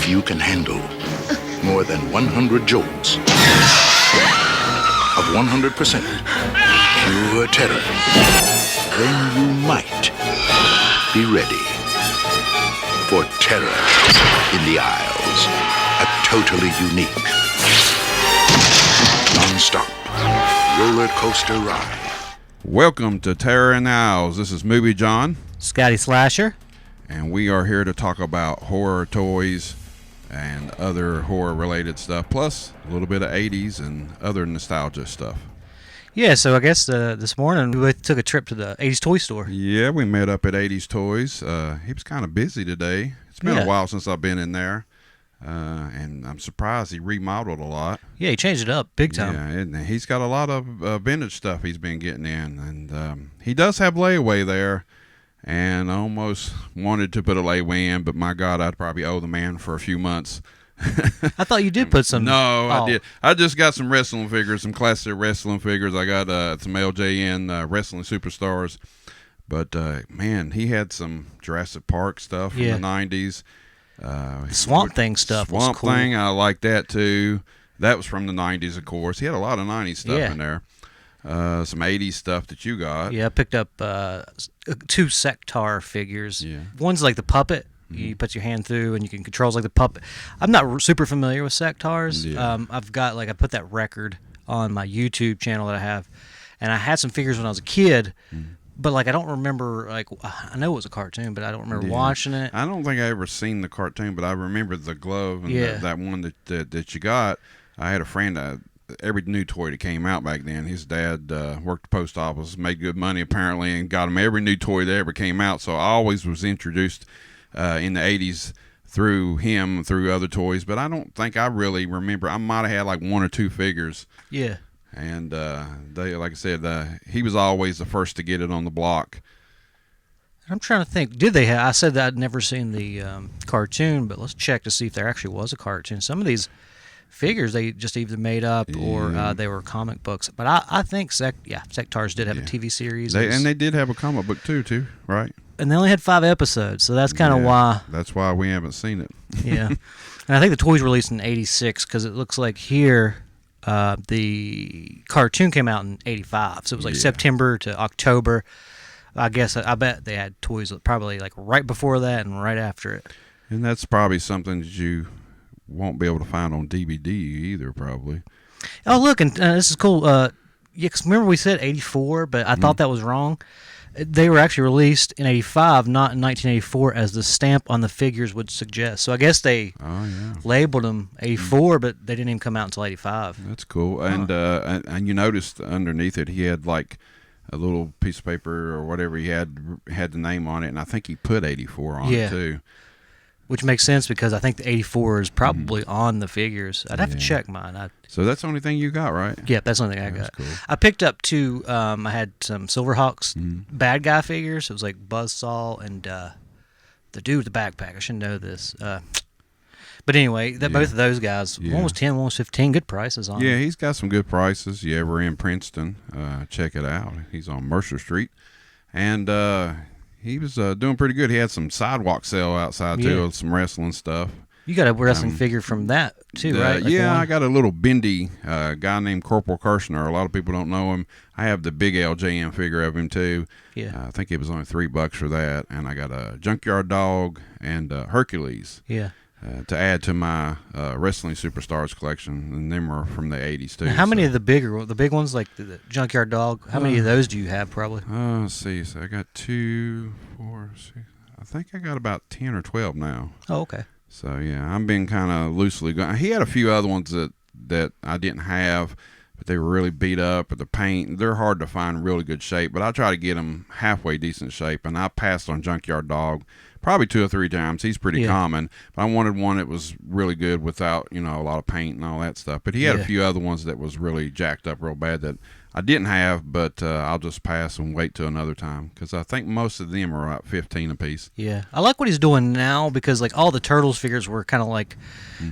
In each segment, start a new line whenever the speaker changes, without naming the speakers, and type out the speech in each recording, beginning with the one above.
you can handle more than 100 jolts of 100% pure terror, then you might be ready for Terror in the Isles, a totally unique, non-stop roller coaster ride.
Welcome to Terror in the Isles. This is Movie John,
Scotty Slasher,
and we are here to talk about horror toys and other horror-related stuff, plus a little bit of 80s and other nostalgia stuff.
Yeah, so I guess this morning we took a trip to the 80s toy store.
Yeah, we met up at 80s Toys. He was kind of busy today. It's been a while since I've been in there, and I'm surprised he remodeled a lot.
Yeah, he changed it up big time.
Yeah, and he's got a lot of vintage stuff he's been getting in, and he does have layaway there, and I almost wanted to put a layaway in, but my God, I'd probably owe the man for a few months.
I thought you did put some.
No, I did. I just got some wrestling figures, some classic wrestling figures. I got some LJN wrestling superstars. But, man, he had some Jurassic Park stuff from the 90s.
Swamp Thing stuff was cool.
Swamp Thing, I like that, too. That was from the 90s, of course. He had a lot of 90s stuff in there. Some 80s stuff that you got.
Yeah, I picked up 2 Sectaur figures.
Yeah.
One's like the puppet. You put your hand through and you can control like the puppet. I'm not super familiar with Sectaurs.
Yeah.
I've got I put that record on my YouTube channel that I have, and I had some figures when I was a kid, but I don't remember I know it was a cartoon, but I don't remember watching it.
I don't think I ever seen the cartoon, but I remember the glove and that one that you got. I had a friend. Every new toy that came out back then, his dad worked the post office, made good money apparently, and got him every new toy that ever came out. So I always was introduced in the 80s through him, through other toys, but I don't think I really remember. I might have had 1 or 2 figures.
Yeah.
And they, like I said, he was always the first to get it on the block.
I'm trying to think. Did they have? I said that I'd never seen the cartoon, but let's check to see if there actually was a cartoon. Some of these figures they just either made up or they were comic books. But I think Sectaurs did have a TV series.
And they did have a comic book too, right?
And they only had 5 episodes, so that's kind of why.
That's why we haven't seen it.
Yeah. And I think the toys released in '86 because it looks like here the cartoon came out in '85, so it was September to October. I bet they had toys probably right before that and right after it.
And that's probably something that you won't be able to find on DVD either, probably.
Oh, look, and this is cool. Because remember we said '84, but I thought that was wrong. They were actually released in '85, not in 1984, as the stamp on the figures would suggest. So I guess they labeled them '84, but they didn't even come out until '85.
That's cool. And you noticed underneath it, he had a little piece of paper or whatever he had the name on it, and I think he put '84 on it too.
Which makes sense because I think the '84 is probably on the figures. I'd have to check mine.
So that's the only thing you got, right?
Yeah, that's the only thing I got.
Cool.
I picked up 2. I had some Silverhawks bad guy figures. It was Buzzsaw and the dude with the backpack. I should know this. But anyway, both of those guys, one was 10, one was 15. Good prices on them.
Yeah, he's got some good prices. You ever in Princeton, check it out. He's on Mercer Street. And he was doing pretty good. He had some sidewalk sale outside, too, of some wrestling stuff.
You got a wrestling figure from that, too, right?
I got a little bendy guy named Corporal Kirshner. A lot of people don't know him. I have the big LJN figure of him, too.
Yeah.
I think it was only $3 for that. And I got a Junkyard Dog and Hercules.
Yeah.
To add to my wrestling superstars collection, and them are from the 80s too.
Now, how many of the big ones, like the Junkyard Dog? How many of those do you have, probably?
Let's see. So I got 2, 4, 6. I think I got about 10 or 12 now.
Oh, okay.
So yeah, I've been kind of loosely going. He had a few other ones that I didn't have, but they were really beat up. Or the paint, they're hard to find really good shape. But I try to get them halfway decent shape, and I passed on Junkyard Dog. Probably 2 or 3 times. He's pretty common. But I wanted one that was really good without, a lot of paint and all that stuff. But he had a few other ones that was really jacked up real bad that I didn't have, but I'll just pass and wait till another time because I think most of them are about 15 a piece.
Yeah, I like what he's doing now because all the Turtles figures were kind of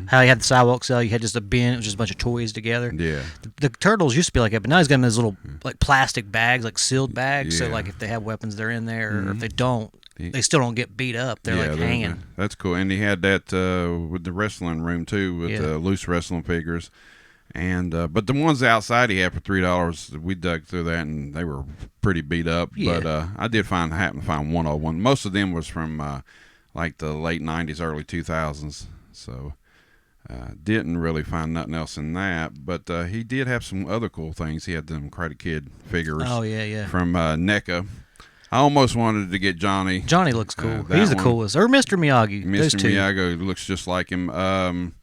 how he had the sidewalk sale. You had just a bin; it was just a bunch of toys together.
Yeah,
the Turtles used to be like that, but now he's got them in those little plastic bags, sealed bags. So if they have weapons, they're in there, or if they don't, they still don't get beat up. They're like hanging.
That's cool. And he had that with the wrestling room too, with loose wrestling figures. And but the ones outside he had for $3, we dug through that and they were pretty beat up.
Yeah.
But I did happen to find one old one. Most of them was from like the late '90s, early 2000s. So didn't really find nothing else in that. But he did have some other cool things. He had them Karate Kid figures.
Oh yeah.
From NECA. I almost wanted to get Johnny.
Johnny looks cool. He's the coolest. Or Mr. Miyagi. Those
Mr.
two.
Miyagi looks just like him.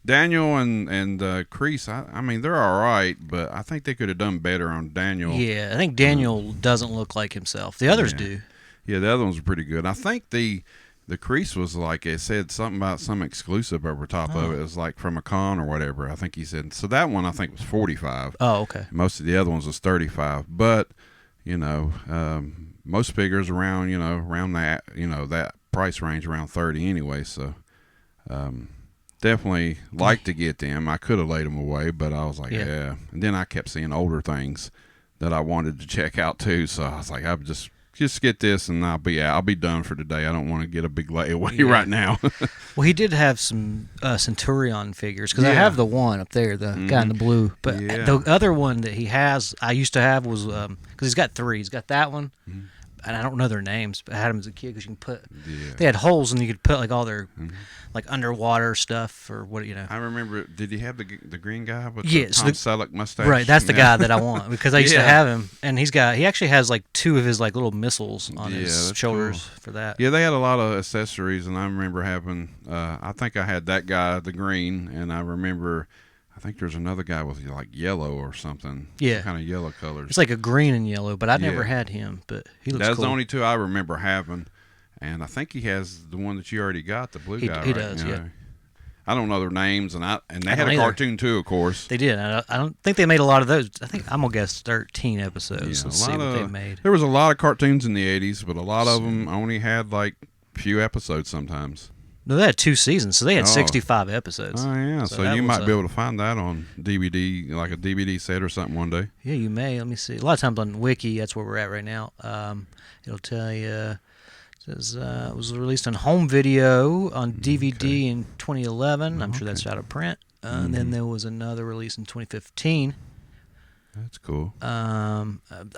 Daniel and Kreese, I mean, they're all right, but I think they could have done better on Daniel.
Yeah, I think Daniel doesn't look like himself. The others do.
Yeah, the other ones were pretty good. I think the Kreese was like, it said something about some exclusive over top of it. It was like from a con or whatever. I think he said. So that one I think was $45.
Oh, okay.
Most of the other ones was $35. But, most figures around, around that, that price range around 30 anyway. So, definitely like to get them. I could have laid them away, but I was like, yeah. And then I kept seeing older things that I wanted to check out too. So I was like, I'll just get this and I'll be out. I'll be done for today. I don't want to get a big layaway right now.
Well, he did have some Centurion figures because I have the one up there, the guy in the blue. But the other one that he has, I used to have was because he's got three. He's got that one. And I don't know their names, but I had them as a kid because you can put. Yeah. They had holes, and you could put like all their like underwater stuff or what
I remember. Did he have the green guy with
the
Tom Selleck mustache?
Right, that's the guy that I want because I used to have him, and he actually has like two of his like little missiles on his shoulders for that.
Yeah, they had a lot of accessories, and I remember having. I think I had that guy, the green, and I remember. I think there's another guy with like yellow or something.
Yeah.
Some kind of yellow colors.
It's like a green and yellow, but I never had him. But he looks cool.
That's the only two I remember having. And I think he has the one that you already got, the blue guy.
He does, yeah.
I don't know their names, and they had a cartoon too, of course.
They did. I don't think they made a lot of those. I think I'm gonna guess 13 episodes. Let's see what they made.
There was a lot of cartoons in the '80s, but a lot of them only had like few episodes sometimes.
No, they had 2 seasons, so they had 65 episodes.
Oh, yeah. So you might be able to find that on DVD, like a DVD set or something one day.
Yeah, you may. Let me see. A lot of times on Wiki, that's where we're at right now. It'll tell you, it says it was released on home video on DVD in 2011. I'm sure that's out of print. And then there was another release in 2015.
That's cool.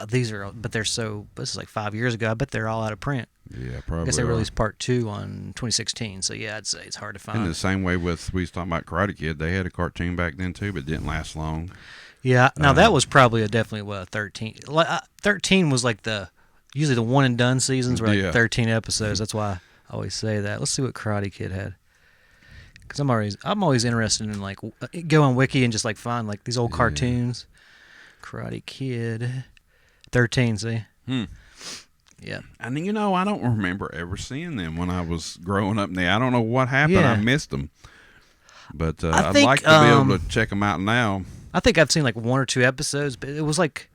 These are, but this is like 5 years ago. I bet they're all out of print.
Yeah, probably.
I guess they released part 2 on 2016. So yeah, I'd say it's hard to find.
And the same way we was talking about Karate Kid, they had a cartoon back then too, but it didn't last long.
Yeah, now that was probably definitely a 13. 13 was like usually the one and done seasons were like 13 episodes. That's why I always say that. Let's see what Karate Kid had. Because I'm always interested in like go on Wiki and just like find like these old cartoons. Karate Kid, 13. See. Yeah.
And I don't remember ever seeing them when I was growing up. I don't know what happened. I missed them. But I'd like to be able to check them out now.
I think I've seen like 1 or 2 episodes, but it was like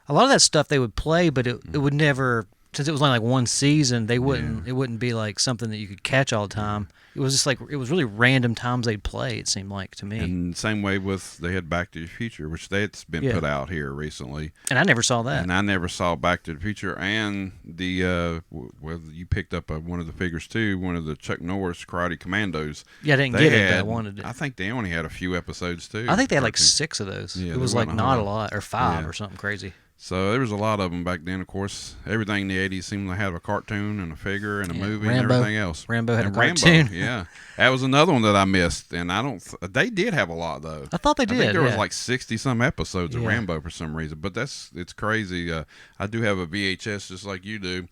a lot of that stuff they would play, but it would never, since it was only like one season, it wouldn't be like something that you could catch all the time. It was just like, it was really random times they'd play, it seemed like to me.
And same way with, they had Back to the Future, which that's been put out here recently.
And I never saw that.
And I never saw Back to the Future. And the, you picked up one of the figures too, one of the Chuck Norris Karate Commandos.
Yeah, I didn't get it, but I wanted it.
I think they only had a few episodes too.
I think they had like 6 of those. Yeah, it was like not a lot, or 5 or something crazy.
So there was a lot of them back then. Of course, everything in the '80s seemed to have a cartoon and a figure and a movie and everything else.
Rambo had a cartoon.
Yeah, that was another one that I missed. And I don't. They did have a lot though.
I thought they did.
I think there was like 60-some episodes of Rambo for some reason. But it's crazy. I do have a VHS just like you do.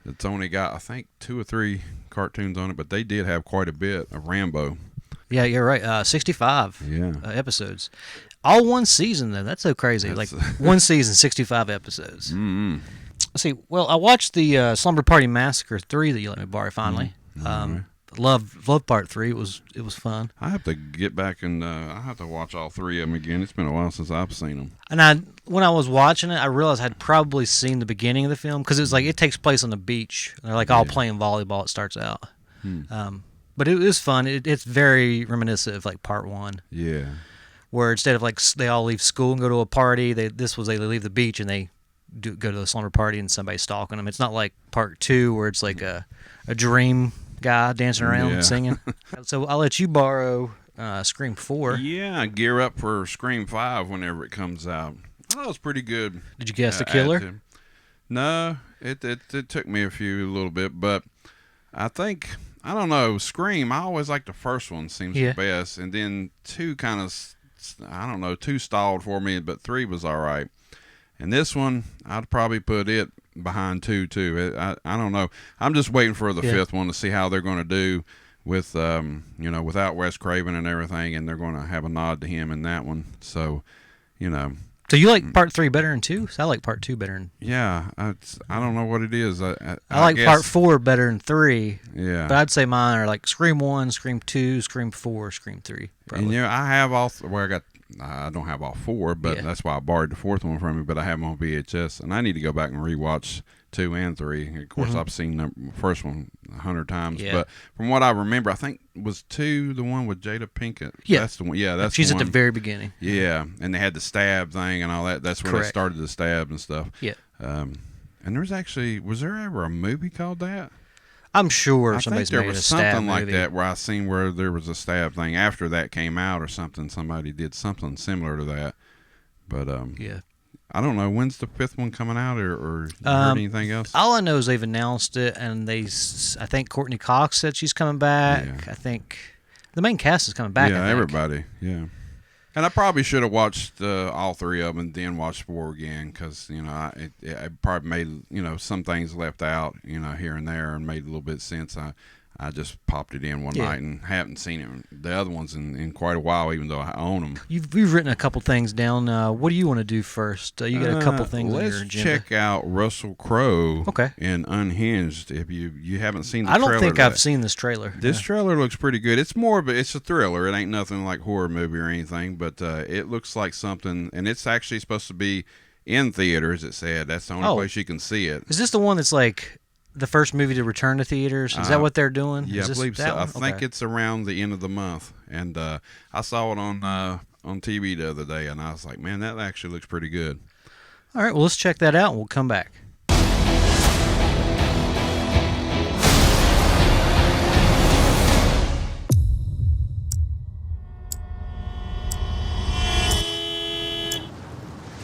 It's only got I think 2 or 3 cartoons on it, but they did have quite a bit of Rambo.
Yeah, you're right. 65 episodes. All one season, though. That's so crazy. Like, one season, 65 episodes.
Mm-hmm.
Let's see. Well, I watched the Slumber Party Massacre 3 that you let me borrow finally. Love Part 3. It was fun.
I have to get back and I have to watch all 3 of them again. It's been a while since I've seen them.
And when I was watching it, I realized I'd probably seen the beginning of the film because it was like it takes place on the beach. They're like all playing volleyball. It starts out. But it was fun. It's very reminiscent of like Part 1.
Yeah.
Where instead of like they all leave school and go to a party, they leave the beach and they go to the slumber party and somebody's stalking them. It's not like part 2 where it's like a dream guy dancing around
Yeah.
singing. So I'll let you borrow Scream 4.
Yeah, gear up for Scream 5 whenever it comes out. I thought it was pretty good.
Did you guess the killer?
attitude. No, it took me a little bit, but I think, I don't know, Scream, I always like the first one, seems
Yeah.
the best, and then 2 kind of, I don't know, 2 stalled for me, but 3 was all right. And this one, I'd probably put it behind 2 too. I don't know. I'm just waiting for the 5th one to see how they're going to do with, without Wes Craven and everything, and they're going to have a nod to him in that one. So,
So you like part 3 better than 2? So I like part 2 better than.
yeah, I don't know what it is.
I like
guess,
part 4 better than 3.
Yeah.
But I'd say mine are like Scream 1, Scream 2, Scream 4, Scream 3. Probably.
And I have all. I don't have all 4, but
Yeah.
that's why I borrowed the 4th one from you. But I have them on VHS, and I need to go back and rewatch 2 and 3. Of course, I've seen the first one 100 times,
Yeah.
but from what I remember, I think was 2 the one with Jada Pinkett.
Yeah.
That's the one. Yeah, that's
She's
the
at
one.
the very beginning.
Yeah, and they had the stab thing and all that. That's where they
Correct.
started the stab and stuff.
Yeah.
And was there ever a movie called that?
I'm sure
I think
somebody's
there
made
was
a stab
something like
movie.
that where I seen where there was a stab thing after that came out or something. Somebody did something similar to that, but
Yeah.
I don't know when's the 5th one coming out or you heard anything else.
All I know is they've announced it, and I think Courtney Cox said she's coming back.
Yeah.
I think the main cast is coming back. I
Yeah,
think.
everybody. Yeah, and I probably should have watched all 3 of them and then watched 4 again because I probably made some things left out here and there and made a little bit of sense. I just popped it in one
Yeah.
night and haven't seen the other ones in quite a while, even though I own them.
You've written a couple things down. What do you want to do first? You got a couple things on
Let's
your agenda.
check out Russell Crowe.
Okay.
In Unhinged. If you haven't seen the
I
trailer,
don't think
to
I've
that.
seen this trailer.
This trailer looks pretty good. It's it's a thriller. It ain't nothing like horror movie or anything, but it looks like something, and it's actually supposed to be in theaters. It said that's the only
Oh.
place you can see it.
Is this the one that's like the first movie to return to theaters? Is that what they're doing?
Yeah,
Is
I
this
believe
that
so. I
one?
think
Okay.
it's around the end of the month, and I saw it on TV the other day, and I was like, man, that actually looks pretty good.
All right, well, let's check that out, and we'll come back.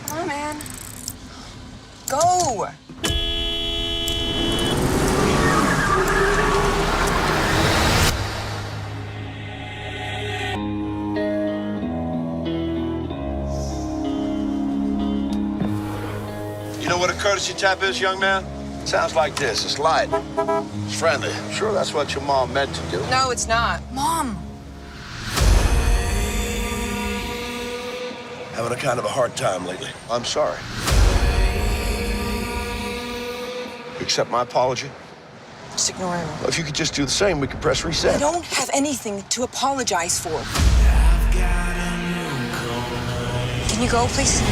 Come on, man. Go!
You know what a courtesy tap is, young man? Sounds like this. It's light. It's friendly. Sure, that's what your mom meant to do.
No, it's not. Mom!
Having a kind of a hard time lately. I'm sorry. Accept my apology?
Just ignore him.
Well, if you could just do the same, we could press
I
reset.
don't have anything to apologize for. Can you go, please?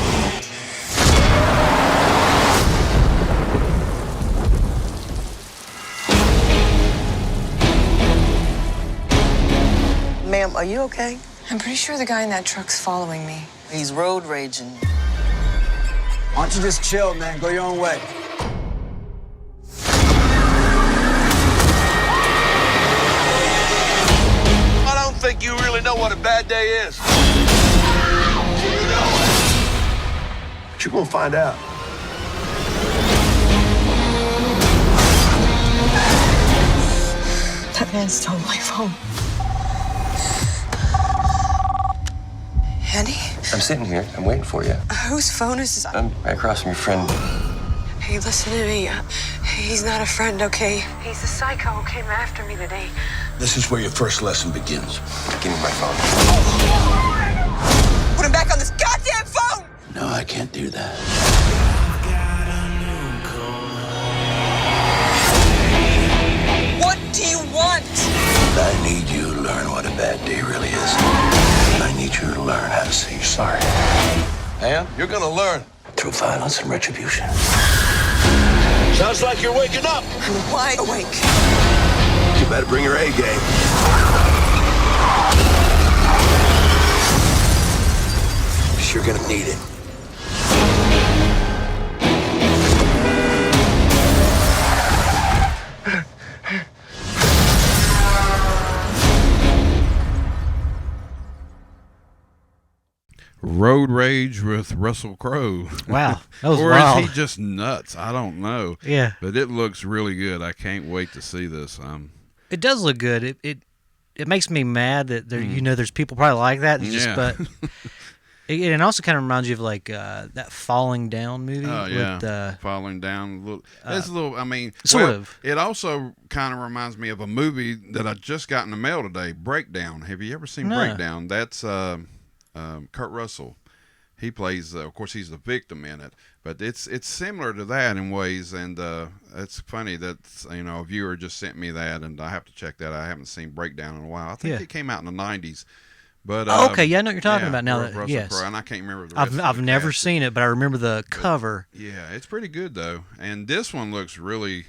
Ma'am, are you okay?
I'm pretty sure the guy in that truck's following me.
He's road raging.
Why don't you just chill, man? Go your own way.
I don't think you really know what a bad day is. But you're gonna find out.
That man stole my phone. Andy?
I'm sitting here. I'm waiting for you.
Whose phone is this?
I'm right across from your friend.
Hey, listen to me. He's not a friend, okay? He's a psycho who came after me today.
This is where your first lesson begins.
Give me my phone.
Put him back on this goddamn phone!
No, I can't do that.
What do you want?
I need you to learn what a bad day really is. I need you to learn how to say you're sorry. And you're gonna learn through violence and retribution. Sounds like you're waking up.
I'm wide awake.
You better bring your A game. Because you're gonna need it.
Road Rage with Russell Crowe.
Wow, that was
or
wild.
is he just nuts? I don't know.
Yeah.
But it looks really good. I can't wait to see this.
It does look good. It makes me mad that there, there's people probably like that. It's just,
Yeah.
but it also kind of reminds you of like that Falling Down movie.
Oh yeah,
With,
falling down. It's a little. I mean,
sort
well,
of.
It also kind of reminds me of a movie that I just got in the mail today. Breakdown. Have you ever seen
No.
Breakdown? That's Kurt Russell. He plays. Of course, he's the victim in it, but it's similar to that in ways. And it's funny that a viewer just sent me that, and I have to check that. I haven't seen Breakdown in a while. I think
Yeah.
it came out in the '90s. But
Okay, yeah, I know what you're talking about now.
Russell
Yes.
Crowe, and I can't remember the rest of
I've
the
never
cast.
seen it, but I remember the cover.
Yeah, it's pretty good though, and this one looks really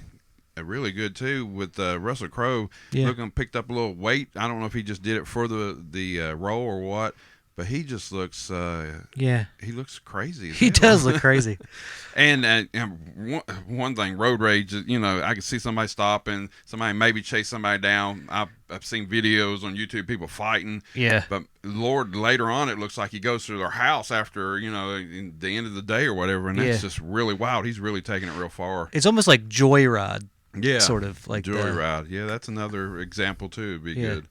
good too. With Russell Crowe
Yeah.
looking picked up a little weight. I don't know if he just did it for the role or what, but he just looks
Yeah,
he looks crazy. as
he
hell.
does look crazy.
And one thing, road rage. I can see somebody stopping, somebody maybe chase somebody down. I've seen videos on YouTube, people fighting.
Yeah.
But Lord, later on, it looks like he goes to their house after in the end of the day or whatever, and that's
Yeah.
just really wild. He's really taking it real far.
It's almost like Joyride.
Yeah,
Sort of like
Joyride. Yeah, that's another example too. It'd be
Yeah.
good.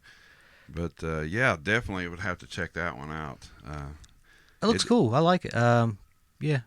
But yeah, definitely would have to check that one out.
It looks cool. I like it. Yeah.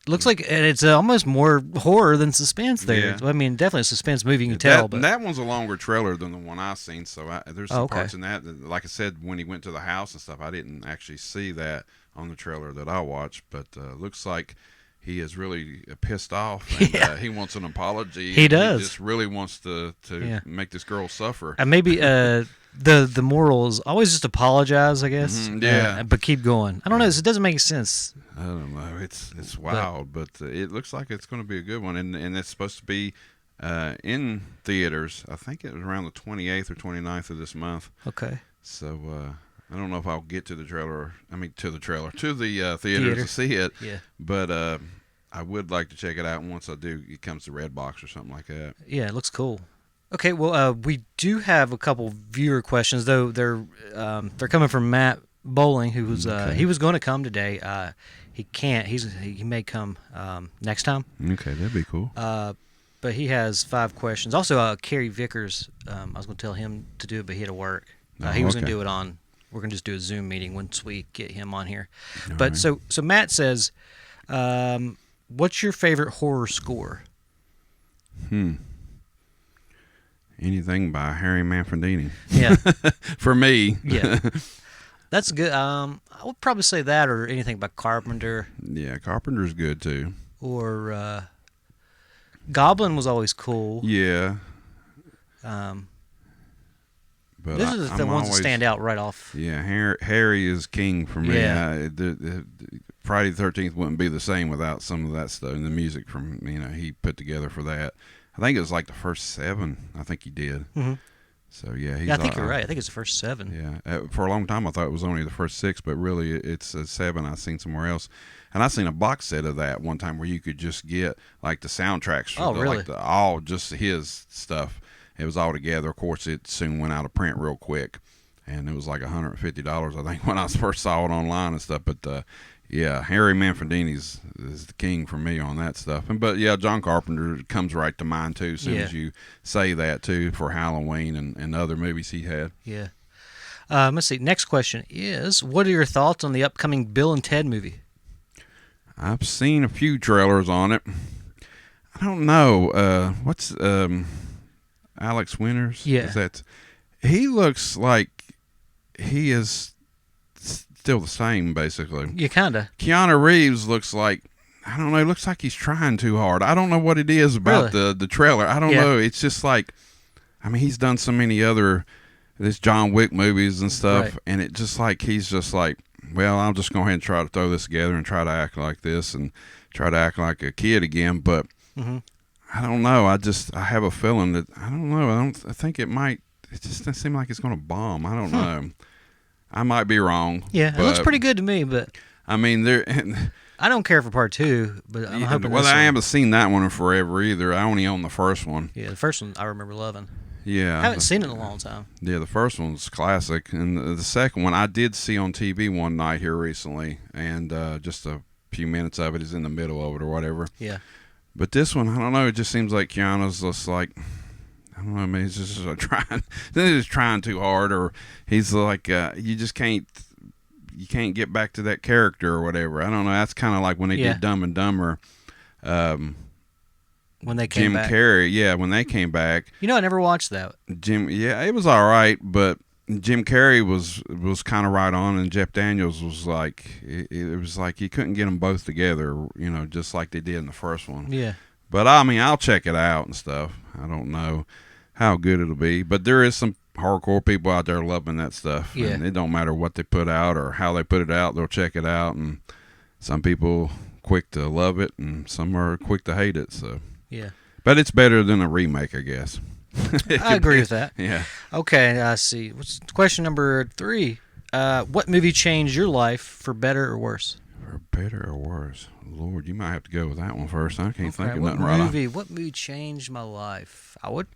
It looks like and it's almost more horror than suspense there.
Yeah.
I mean, definitely a suspense movie, you can tell. But
That one's a longer trailer than the one I've seen, so there's some
Okay.
parts in that. Like I said, when he went to the house and stuff, I didn't actually see that on the trailer that I watched, but looks like he is really pissed off, and
Yeah.
he wants an apology.
He
and
does.
He just really wants to
Yeah.
make this girl suffer.
and maybe the moral is always just apologize, I guess.
yeah.
But keep going. I don't know. It doesn't make sense.
I don't know. It's wild, but it looks like it's going to be a good one, and it's supposed to be in theaters. I think it was around the 28th or 29th of this month.
Okay.
So I don't know if I'll get to the theater theaters
Theater.
to see it.
Yeah.
But I would like to check it out. And once I do, it comes to Redbox or something like that.
Yeah, it looks cool. Okay, well, we do have a couple viewer questions, though. They're coming from Matt Bowling, who was he was going to come today. He can't. He may come next time.
Okay, that'd be cool.
But he has 5 questions. Also, Kerry Vickers. I was going to tell him to do it, but he had to work. He was going to do it on. We're going to just do a Zoom meeting once we get him on here. But so Matt says, what's your favorite horror score?
Anything by Harry Manfredini.
Yeah.
For me.
Yeah. That's good. I would probably say that or anything by Carpenter
Yeah, Carpenter's good too.
or Goblin was always cool.
Yeah. But
Those are the ones that stand out right off.
Yeah, Harry is king for me.
Yeah.
The Friday the 13th wouldn't be the same without some of that stuff and the music from he put together for that. I think it was like the first 7. I think he did.
Mm-hmm.
So yeah, he's.
Yeah, I think you're right. I think it's the first 7.
Yeah, for a long time I thought it was only the first 6, but really it's 7 I've seen somewhere else. And I seen a box set of that one time where you could just get like the soundtracks for
really?
all just his stuff. It was all together. Of course, it soon went out of print real quick, and it was like $150 I think when I first saw it online and stuff. But yeah, Harry Manfredini is the king for me on that stuff. But yeah, John Carpenter comes right to mind too. As soon as you say that too, for Halloween and other movies he had.
Yeah. Let's see. Next question is, what are your thoughts on the upcoming Bill and Ted movie?
I've seen a few trailers on it. I don't know. What's Alex Winters?
Yeah.
He looks like he is still the same, basically.
Yeah, kind of.
Keanu Reeves looks like, I don't know, he looks like he's trying too hard. I don't know what it is about the trailer. I don't know. It's just like, I mean, he's done so many other John Wick movies and stuff, and it just like, he's just like, well, I'll just go ahead and try to throw this together and try to act like this and try to act like a kid again. But I don't know. I have a feeling that, I don't know. I think it just doesn't seem like it's going to bomb. I don't know. I might be wrong.
Yeah, it looks pretty good to me, but
I mean,
I don't care for part 2, but I'm hoping
well,
this
I
one-
haven't seen that one in forever either. I only own the first one.
Yeah, the first one I remember loving.
Yeah,
I haven't seen it in a long time.
Yeah, the first one's classic, and the second one I did see on TV one night here recently, and just a few minutes of it is in the middle of it or whatever.
Yeah.
But this one, I don't know. It just seems like Keanu's just like, I don't know. I mean, he's just trying. He's just trying too hard, or he's like, you just can't. You can't get back to that character or whatever. I don't know. That's kind of like when they did Dumb and Dumber.
When they came
Jim
back.
Carrey, yeah, when they came back.
You know, I never watched that.
Yeah, it was all right, but Jim Carrey was kind of right on, and Jeff Daniels was like, it was like you couldn't get them both together, you know, just like they did in the first one.
Yeah.
But I mean, I'll check it out and stuff. I don't know how good it'll be, but there is some hardcore people out there loving that stuff.
Yeah.
And it don't matter what they put out or how they put it out, they'll check it out, and some people quick to love it, and some are quick to hate it. So.
Yeah.
But it's better than a remake, I guess.
I agree with that.
Yeah.
Okay, I see. What's question number 3? What movie changed your life for better or worse?
For better or worse? Lord, you might have to go with that one first. I can't think of
what
nothing
movie? What movie changed my life? I would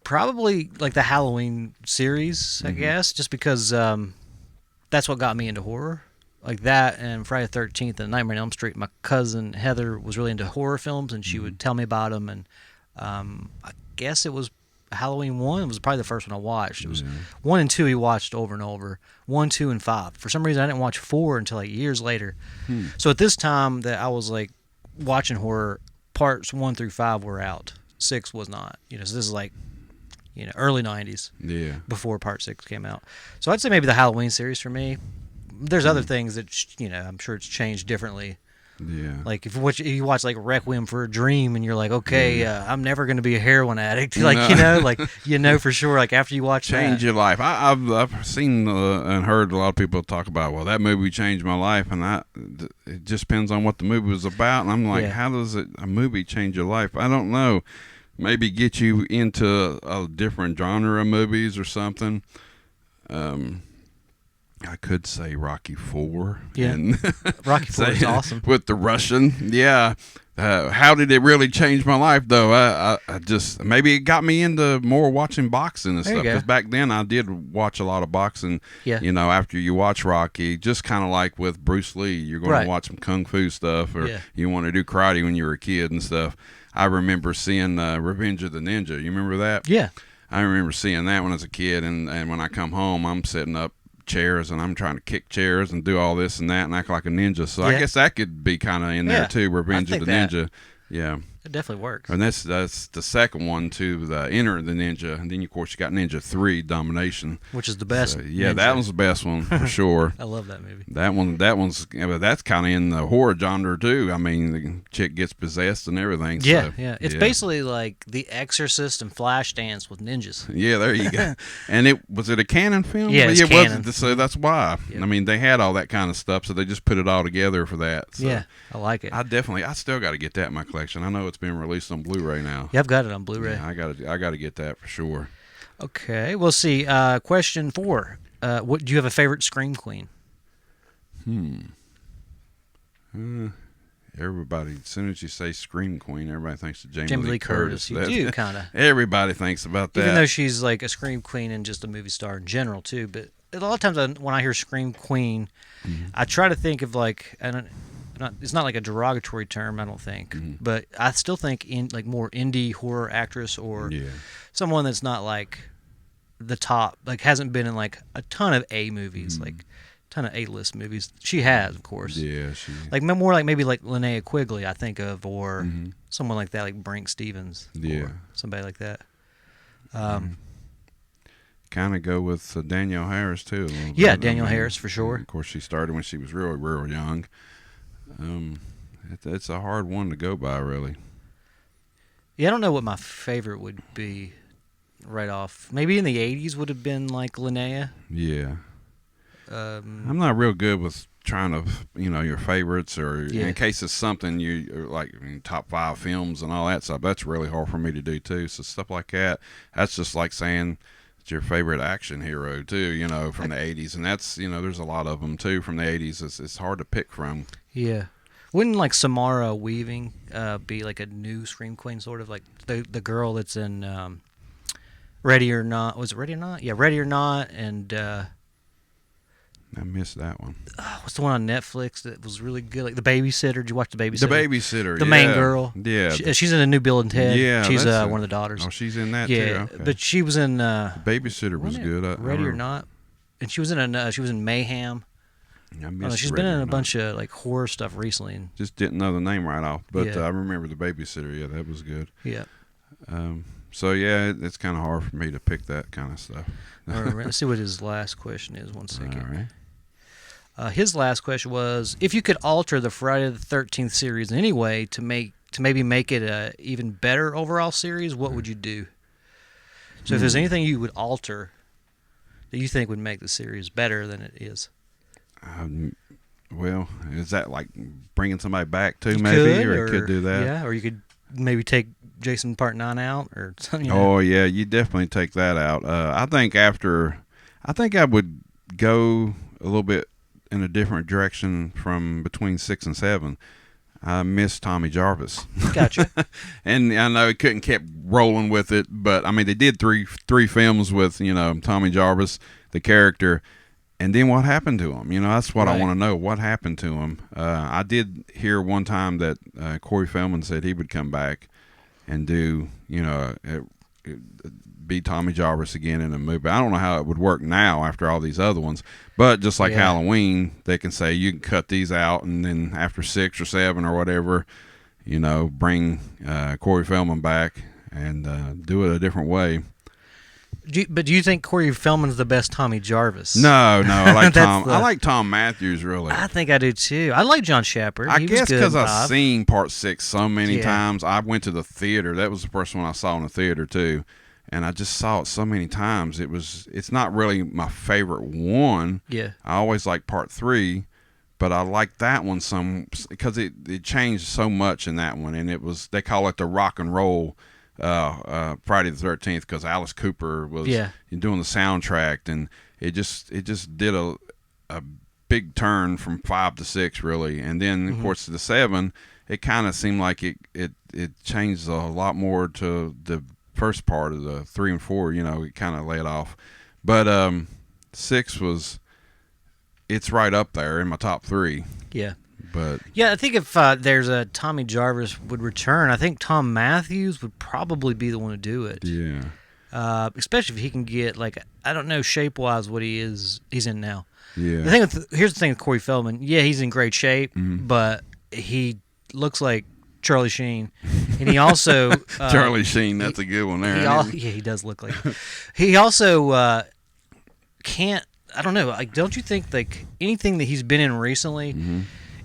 probably like the Halloween series, I guess, just because that's what got me into horror. Like that and Friday the 13th and Nightmare on Elm Street. My cousin Heather was really into horror films, and she would tell me about them. And I guess it was Halloween 1. It was probably the first one I watched. It was 1 and 2 he watched over and over. 1, 2, and 5. For some reason, I didn't watch 4 until like years later. So at this time that I was like watching horror, parts 1 through 5 were out. 6 was not. You know, so this is like, you know, early 90s.
Yeah.
Before part 6 came out. So I'd say maybe the Halloween series for me. There's other things that, you know, I'm sure it's changed differently.
Yeah.
Like if you watch like Requiem for a Dream and you're like, okay, I'm never going to be a heroin addict. Like, you know, like, you know, for sure, like after you watch
Change
that.
your life. I've seen and heard a lot of people talk about, well, that movie changed my life, and it just depends on what the movie was about. And I'm like, how does a movie change your life? I don't know. Maybe get you into a different genre of movies or something. I could say Rocky 4.
Yeah.
And
Rocky 4 is awesome.
With the Russian. Yeah. How did it really change my life, though? I just, maybe it got me into more watching boxing and
There you
stuff.
go.
Because back then I did watch a lot of boxing.
Yeah.
You know, after you watch Rocky, just kind of like with Bruce Lee, you're going
Right.
to watch some kung fu stuff, or
Yeah.
you want to do karate when you were a kid and stuff. I remember seeing Revenge of the Ninja. You remember that?
Yeah.
I remember seeing that when I was a kid, and when I come home, I'm setting up chairs and I'm trying to kick chairs and do all this and that and act like a ninja. So I
Yeah.
guess that could be kind of in there
Yeah,
too. Revenge
I
of the
think
Ninja. Yeah.
It definitely works.
And that's the second one too, the Enter the Ninja, and then of course you got Ninja 3 Domination,
Which is the best.
So, yeah,
ninja.
that was the best one for sure.
I love that movie.
That's kind of in the horror genre too. I mean, the chick gets possessed and everything.
Yeah,
so,
yeah. It's basically like The Exorcist and Flashdance with ninjas.
Yeah, there you go. And was it a canon film?
Yeah, it's
it
canon.
was. So that's why. I mean, they had all that kind of stuff, so they just put it all together for that. So
Yeah, I like it.
I still got to get that in my collection. I know it's been released on Blu-ray now.
Yeah, I've got it on Blu-ray.
Yeah, I got to get that for sure.
Okay, we'll see. Question 4. What do you have a favorite Scream Queen?
Everybody, as soon as you say Scream Queen, everybody thinks of Jamie
Lee Curtis. You do kind of.
Everybody thinks about that.
Even though she's like a Scream Queen and just a movie star in general too, but a lot of times when I hear Scream Queen, I try to think of like, it's not like a derogatory term, I don't think, but I still think in like more indie horror actress or someone that's not like the top, like hasn't been in like a ton of A movies, like a ton of A-list movies. She has, of course.
Yeah, she.
Like more like maybe like Linnea Quigley, I think of, or someone like that, like Brink Stevens.
Yeah.
Or somebody like that.
Kind of go with Danielle Harris too. A little
Yeah,
bit.
Danielle Harris for sure.
Of course, she started when she was real, real young. It's a hard one to go by, really.
Yeah, I don't know what my favorite would be right off. Maybe in the 80s would have been like Linnea.
Yeah. I'm not real good with trying to, your favorites, or in case it's something you like, top 5 films and all that stuff. That's really hard for me to do too. So stuff like that, that's just like saying it's your favorite action hero too, from the 80s. And that's, there's a lot of them too from the 80s. It's hard to pick from.
Yeah. Wouldn't like Samara Weaving be like a new Scream Queen, sort of like the girl that's in Ready or Not. Was it Ready or Not? Yeah, Ready or Not. And
I missed that one.
what's the one on Netflix that was really good? Like The Babysitter. Did you watch The Babysitter?
The Babysitter.
The
yeah.
main girl.
Yeah.
She's in a New Bill and Ted.
Yeah,
She's
that's
one of the daughters.
Oh, she's in that
yeah,
too. Okay.
but she was in
Babysitter was
wasn't it
good.
Ready or Not, and she was in Mayhem.
I
Oh,
missed
no, she's
Ready
been in
or
a
Not.
bunch of like horror stuff recently. And,
Just didn't know the name right off, but
Yeah.
I remember The Babysitter. Yeah, that was good.
yeah.
So yeah, it's kind of hard for me to pick that kind of stuff.
All right, let's see what his last question is. 1
All
second.
right.
His last question was: if you could alter the Friday the 13th series in any way to maybe make it a even better overall series, what would you do? So if there's anything you would alter that you think would make the series better than it is,
Well, is that like bringing somebody back too,
you
maybe, or could do that?
Yeah, or you could maybe take Jason Part 9 out or something. You know?
Oh yeah, you definitely take that out. I think I would go a little bit in a different direction from between 6 and 7. I miss Tommy Jarvis.
Gotcha.
And I know he couldn't kept rolling with it, but I mean they did three films with Tommy Jarvis, the character, and then what happened to him? That's what I
Right.
want to know. What happened to him? I did hear one time that Corey Feldman said he would come back and do be Tommy Jarvis again in a movie. I don't know how it would work now after all these other ones, but just like
Yeah.
Halloween, they can say you can cut these out, and then after 6 or 7 or whatever, bring Corey Feldman back and do it a different way.
But do you think Corey Feldman's the best Tommy Jarvis?
No, I like
That's
Tom.
the-
I like Tom Matthews really.
I think I do too. I like John Shepard.
I
He was
guess
good
because
in
I've
5.
seen Part 6 so many
Yeah.
times. I went to the theater. That was the first one I saw in the theater too, and I just saw it so many times. It's not really my favorite one.
Yeah.
I always like Part 3, but I like that one some because it changed so much in that one, and they call it the rock and roll Friday the 13th because Alice Cooper was doing the soundtrack, and it just did a big turn from 5 to 6 really, and then of course the 7, it kind of seemed like it changed a lot more to the first part of the 3 and 4. It kind of laid off, but 6 it's right up there in my top 3.
Yeah.
But
Yeah, I think if there's a Tommy Jarvis would return, I think Tom Matthews would probably be the one to do it.
yeah,
Especially if he can get I don't know shape-wise what he's in now.
yeah.
The thing here's the thing with Corey Feldman. Yeah, he's in great shape, but he looks like Charlie Sheen, and he also
Charlie Sheen, that's a good one there.
he does look like. He also can't. I don't know. Don't you think anything that he's been in recently?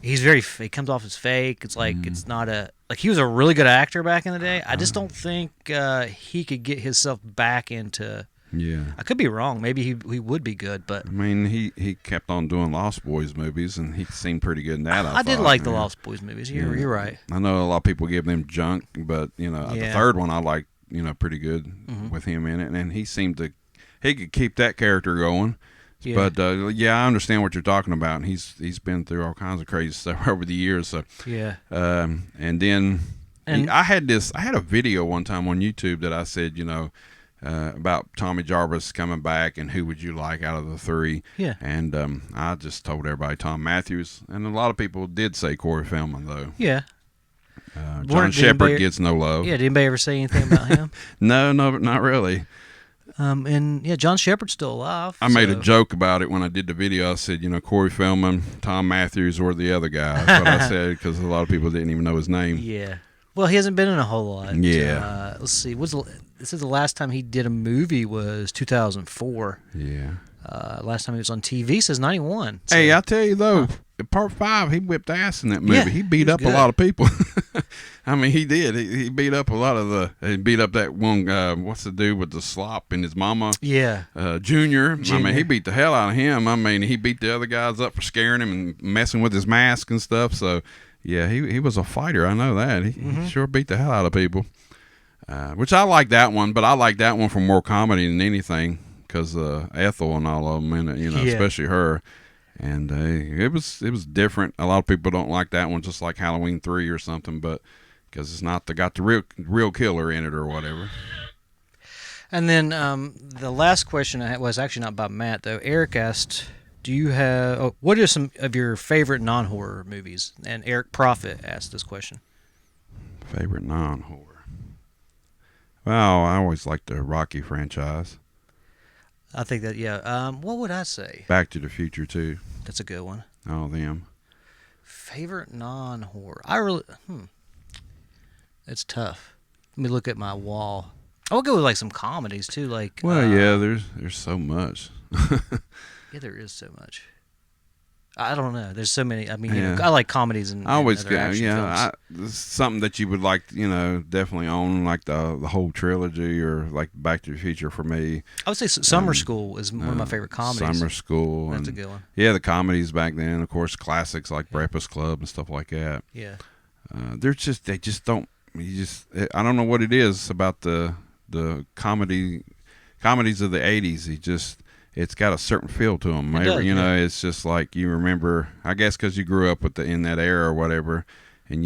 He's he comes off as fake. It's like it's not he was a really good actor back in the day. I just don't think he could get himself back into.
Yeah.
I could be wrong. Maybe he would be good, but
I mean, he kept on doing Lost Boys movies, and he seemed pretty good in that.
I did
thought.
like the
Yeah.
Lost Boys movies. You're right.
I know a lot of people give them junk, but the
Yeah.
third one I liked, pretty good with him in it, and he could keep that character going.
Yeah.
But I understand what you're talking about, and he's been through all kinds of crazy stuff over the years. So
Yeah.
and then I had a video one time on YouTube that I said, about Tommy Jarvis coming back and who would you like out of the 3.
Yeah.
And I just told everybody Tom Matthews, and a lot of people did say Corey Feldman though.
Yeah.
John
Did
Shepard
anybody-
gets no love.
Yeah. Did anybody ever say anything about him?
No, not really.
And yeah, John Shepard's still alive.
I made a
so-
joke about it when I did the video. I said, Corey Feldman, Tom Matthews, or the other guy. That's what I said, because a lot of people didn't even know his name.
Yeah. Well, he hasn't been in a whole lot.
Yeah.
Let's see. This is the last time he did a movie was 2004.
Yeah.
Last time he was on TV says 91. So,
Hey, I tell you though, in Part 5, he whipped ass in that movie.
Yeah,
he beat
he's
up
good.
a lot of people. I mean, he did. He beat up a lot of he beat up that one. What's the dude with the slop and his mama?
yeah.
Junior. I mean,
Junior.
he beat the hell out of him. I mean, he beat the other guys up for scaring him and messing with his mask and stuff. So, yeah, he was a fighter. I know that. He sure beat the hell out of people. Which I like that one, but I like that one for more comedy than anything, because Ethel and all of them in it,
Yeah.
especially her. And it was different. A lot of people don't like that one, just like Halloween 3 or something, but because it's not got the real killer in it or whatever.
And then the last question I had was actually not by Matt though. Eric asked, "Do you have what are some of your favorite non-horror movies?" And Eric Prophet asked this question.
Favorite non-horror. Well, I always liked the Rocky franchise.
I think that what would I say?
Back to the Future too.
That's a good one.
All of them.
Favorite non-horror. I really it's tough. Let me look at my wall. I would go with like some comedies too, like
Well, yeah, there's so much.
yeah, there is so much. I don't know. There's so many. I mean, you
Yeah.
know, I like comedies and
I always
other
go,
action films.
this is something that you would like, definitely own, like the whole trilogy or like Back to the Future for me.
I would say Summer School is one of my favorite comedies.
Summer School.
That's a
and,
good one.
Yeah, the comedies back then, of course, classics like Breakfast Club and stuff like that.
Yeah.
They just don't. I don't know what it is about the comedies of the '80s. It's got a certain feel to them.
It does,
It's just like you remember. I guess because you grew up in that era or whatever, and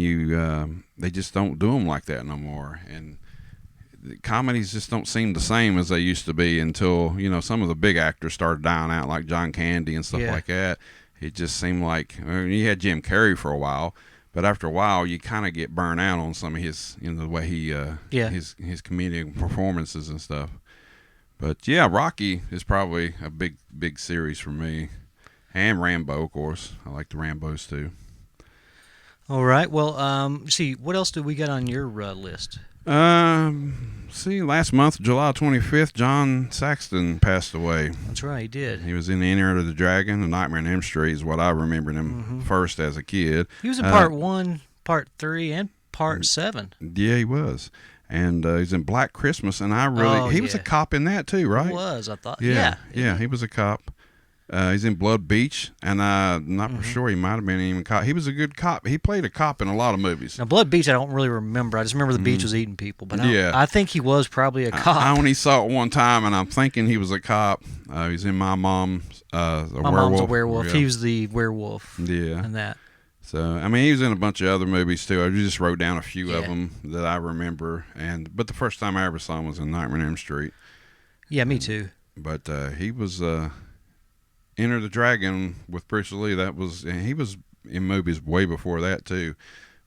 they just don't do them like that no more. And the comedies just don't seem the same as they used to be until some of the big actors started dying out, like John Candy and stuff like that. It just seemed like you had Jim Carrey for a while. But after a while, you kind of get burnt out on some of his, the way he, his comedic performances and stuff. But yeah, Rocky is probably a big series for me, and Rambo, of course. I like the Rambos too.
All right. Well, see, what else do we got on your list?
Last month, July 25th, John Saxton passed away.
That's right, he did.
He was in The Enter of the Dragon, The Nightmare on Elm Street is what I remember him first as a kid.
He was in part 1, part 3, and part 7.
Yeah, he was. And he's in Black Christmas, and he was a cop in that too, right?
He was, I thought.
Yeah, he was a cop. He's in Blood Beach, and I'm not for sure he might have been even cop. He was a good cop. He played a cop in a lot of movies.
Now, Blood Beach, I don't really remember. I just remember the beach was eating people. But I think he was probably a cop.
I only saw it one time, and I'm thinking he was a cop. He's in My Mom's
Mom's a werewolf.
Yeah.
He was the werewolf.
Yeah.
And that.
So, I mean, he was in a bunch of other movies too. I just wrote down a few of them that I remember. But the first time I ever saw him was in Nightmare on Elm Street.
Yeah, me too.
But he was Enter the Dragon with Bruce Lee. And he was in movies way before that too.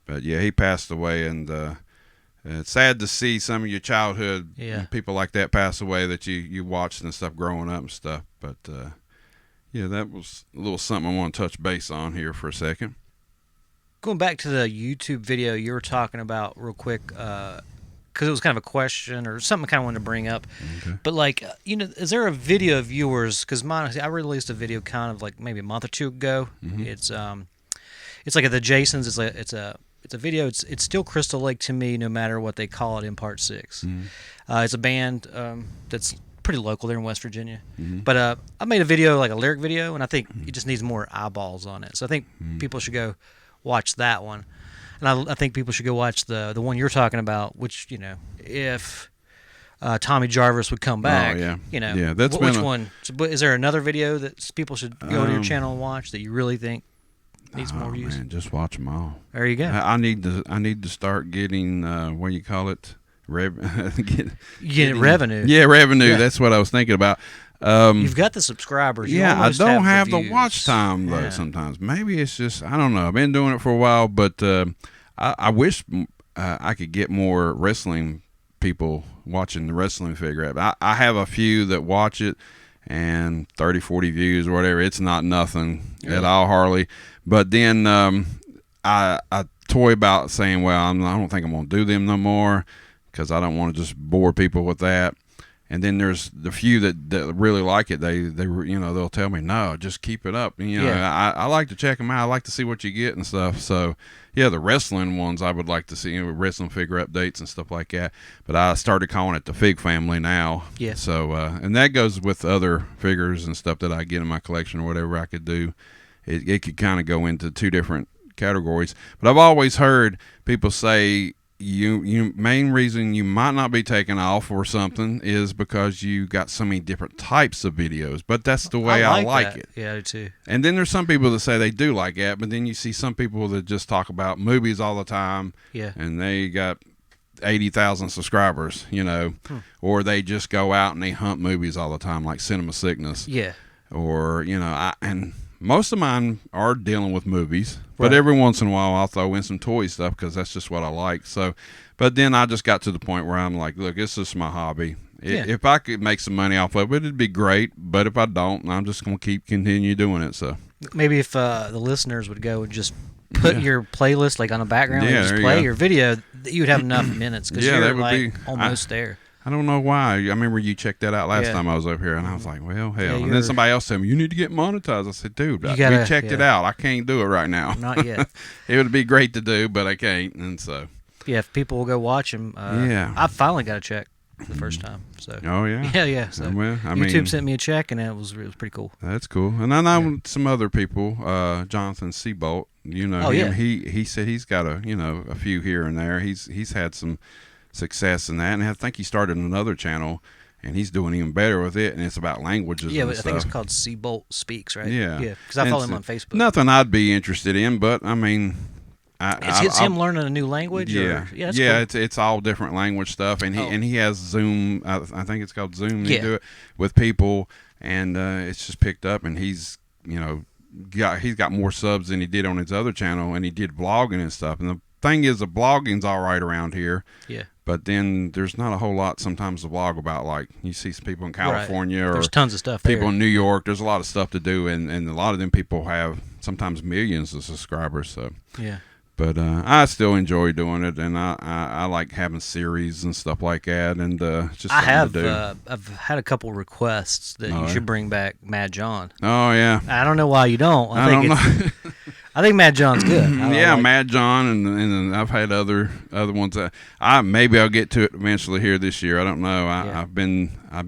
But yeah, he passed away, and it's sad to see some of your childhood people like that pass away that you watched and stuff growing up and stuff. But yeah, that was a little something I want to touch base on here for a second.
Going back to the YouTube video you were talking about real quick, because it was kind of a question or something I kind of wanted to bring up.
Okay.
But like, is there a video of yours? Because I released a video kind of like maybe a month or two ago.
Mm-hmm.
It's like at the Jasons. It's a video. It's still Crystal Lake to me, no matter what they call it in Part 6.
Mm-hmm.
It's a band that's pretty local there in West Virginia.
Mm-hmm.
But I made a video, like a lyric video, and I think it just needs more eyeballs on it. So I think people should go watch that one. And I think people should go watch the one you're talking about, which, if Tommy Jarvis would come back,
yeah, that's
which one? Is there another video that people should go to your channel and watch that you really think needs more views?
Man, just watch them all.
There you go.
I need to start getting what do you call it?
Getting revenue.
Yeah, revenue.
Yeah.
That's what I was thinking about.
You've got the subscribers. You
I
almost
don't have the
views.
watch time though.
Yeah.
Sometimes maybe it's just I don't know. I've been doing it for a while, but I wish I could get more wrestling people watching the wrestling figure out. I have a few that watch it and 30, 40 views or whatever. It's not nothing at all, hardly. But then I toy about saying, well, I don't think I'm going to do them no more because I don't want to just bore people with that. And then there's the few that really like it. They'll tell me, no, just keep it up. And, I like to check them out. I like to see what you get and stuff. So, yeah, the wrestling ones I would like to see, wrestling figure updates and stuff like that. But I started calling it the Fig Family now.
Yeah.
So, and that goes with other figures and stuff that I get in my collection or whatever I could do. It could kind of go into two different categories. But I've always heard people say, you main reason you might not be taken off or something is because you got so many different types of videos, but that's the way I like
that.
it.
Yeah, I do too.
And then there's some people that say they do like that, but then you see some people that just talk about movies all the time.
Yeah.
And they got 80,000 subscribers, or they just go out and they hunt movies all the time, like Cinema Sickness.
Yeah.
Or, and most of mine are dealing with movies, but
Right.
every once in a while I'll throw in some toy stuff because that's just what I like. So, but then I just got to the point where I'm like, look, this is my hobby.
Yeah.
If I could make some money off of it, it'd be great. But if I don't, I'm just going to continue doing it. So,
Maybe if the listeners would go and just put your playlist like on a background
Yeah,
and just
there you
play
go.
your video, you would have enough minutes because
Yeah,
you're
that would
like
be-
almost there.
I don't know why. I remember you checked that out last
Yeah.
time I was up here, and I was like, well, hell. and
you're-
then somebody else told me, you need to get monetized. I said, dude,
You
we
gotta-
checked it
yeah.
out. I can't do it right now.
Not yet.
It would be great to do, but I can't. And so,
Yeah, if people will go watch them.
Yeah.
I finally got a check the first time. So.
oh, yeah.
Yeah. So
Well, I
YouTube
mean,
sent me a check, and it was pretty cool.
that's cool. And I know some other people, Jonathan Seabolt,
Oh,
him.
yeah.
He said he's got a few here and there. He's had some success in that, and I think he started another channel, and he's doing even better with it. And it's about languages.
Yeah,
and
but I
stuff.
think it's called Seabolt Speaks, right?
Yeah.
Yeah, because I
And
follow him
so-
on Facebook.
Nothing I'd be interested in, but I mean,
It's him learning a new language.
Yeah,
Or, yeah, that's cool.
it's all different language stuff, and he has Zoom. I think it's called Zoom.
Yeah.
He do it with people, and it's just picked up, and he's got more subs than he did on his other channel, and he did vlogging and stuff. And the thing is, the vlogging's all right around here.
Yeah.
But then there's not a whole lot sometimes to vlog about. Like you see some people in California or
There's tons of stuff
people
there.
in New York. There's a lot of stuff to do, and a lot of them people have sometimes millions of subscribers. So,
Yeah.
but I still enjoy doing it, and I like having series and stuff like that, and it's just
I
something
have.
to do.
I've had a couple requests that you
yeah?
should bring back Mad John.
Oh yeah,
I don't know why you don't.
I don't know.
I think Mad John's good.
Yeah, Mad John, and I've had other ones. Maybe I'll get to it eventually here this year. I don't know.
Yeah.
I've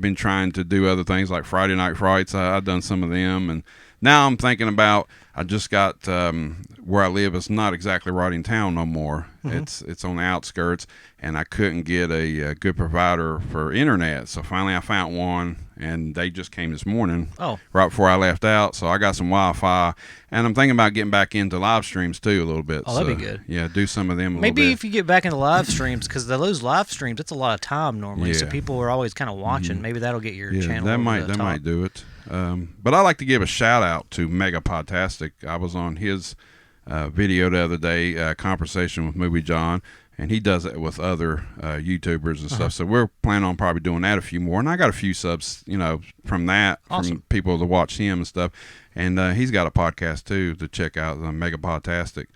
been trying to do other things like Friday Night Frights. I've done some of them, and now I'm thinking about. I just got where I live. It's not exactly right in town no more.
Mm-hmm.
It's on the outskirts, and I couldn't get a good provider for internet. So finally, I found one, and they just came this morning.
Oh.
Right before I left out, so I got some Wi-Fi, and I'm thinking about getting back into live streams too a little bit.
Oh, that'd
So,
be good.
Yeah, do some of them a little
Maybe
bit.
if you get back into live streams, because those live streams, it's a lot of time normally. So
Yeah.
people are always kind of watching. Maybe that'll get your
Yeah,
channel.
that
over
might
the top.
might do it. But I like to give a shout out to Mega Podtastic. I was on his video the other day, conversation with Movie John, and he does it with other YouTubers and stuff. So we're planning on probably doing that a few more. And I got a few subs, from that,
Awesome.
from people to watch him and stuff. And he's got a podcast too to check out, Mega Podtastic.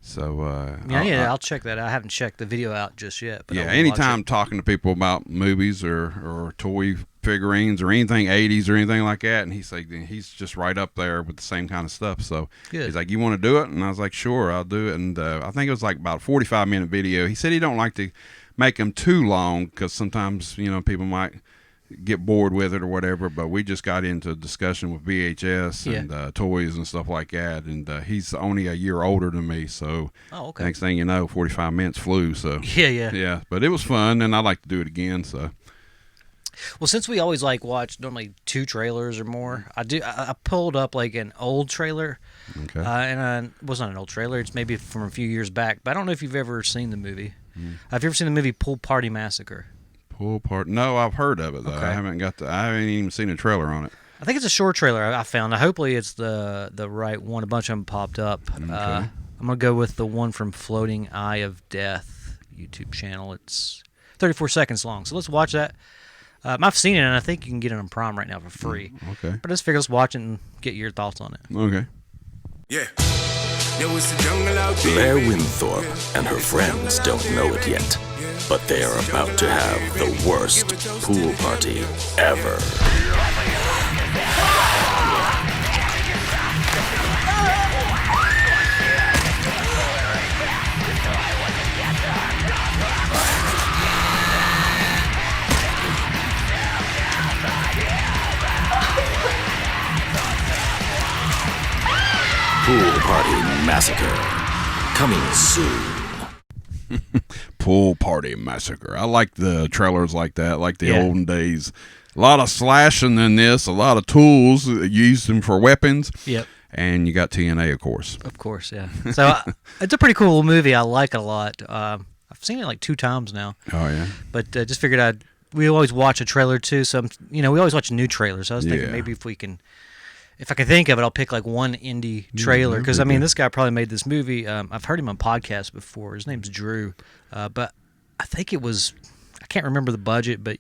So
I'll check that out. I haven't checked the video out just yet. But
yeah,
I will watch
anytime
it.
talking to people about movies or toy figurines or anything 80s or anything like that, and he's just right up there with the same kind of stuff. So
Good.
he's like, you want to do it? And I was like, sure, I'll do it. And I think it was like about a 45-minute video. He said he don't like to make them too long because sometimes people might get bored with it or whatever, but we just got into a discussion with VHS and toys and stuff like that, and he's only a year older than me, so
Oh, okay.
next thing you know, 45 minutes flew. So
Yeah.
but it was fun, and I'd like to do it again. So
Well, since we always watch normally 2 trailers or more, I pulled up like an old trailer,
okay.
and it wasn't an old trailer. It's maybe from a few years back, but I don't know if you've ever seen the movie. Have you ever seen the movie Pool Party Massacre?
Pool part? No, I've heard of it though.
Okay.
I haven't even seen a trailer on it.
I think it's a short trailer I found. Hopefully it's the right one. A bunch of them popped up. I'm gonna go with the one from Floating Eye of Death YouTube channel. It's 34 seconds long, so let's watch that. I've seen it, and I think you can get it on Prime right now for free.
Okay.
But let's figure let's watch it and get your thoughts on it.
Okay.
Yeah. There was the jungle out there.
Blair Winthorpe and her friends don't know it yet, but they are about to have the worst pool party ever. Pool Party Massacre. Coming soon.
Pool Party Massacre. I like the trailers like that, like the
Yeah.
olden days. A lot of slashing in this, a lot of tools. You use them for weapons.
Yep.
And you got TNA, of course.
Of course, yeah. So it's a pretty cool movie. I like it a lot. I I've seen it like 2 times now.
Oh yeah.
But just figured we always watch a trailer too, so we always watch a new trailer. So I was thinking maybe if I can think of it, I'll pick like one indie trailer because I mean this guy probably made this movie. I've heard him on podcasts before. His name's Drew, but I think I can't remember the budget, but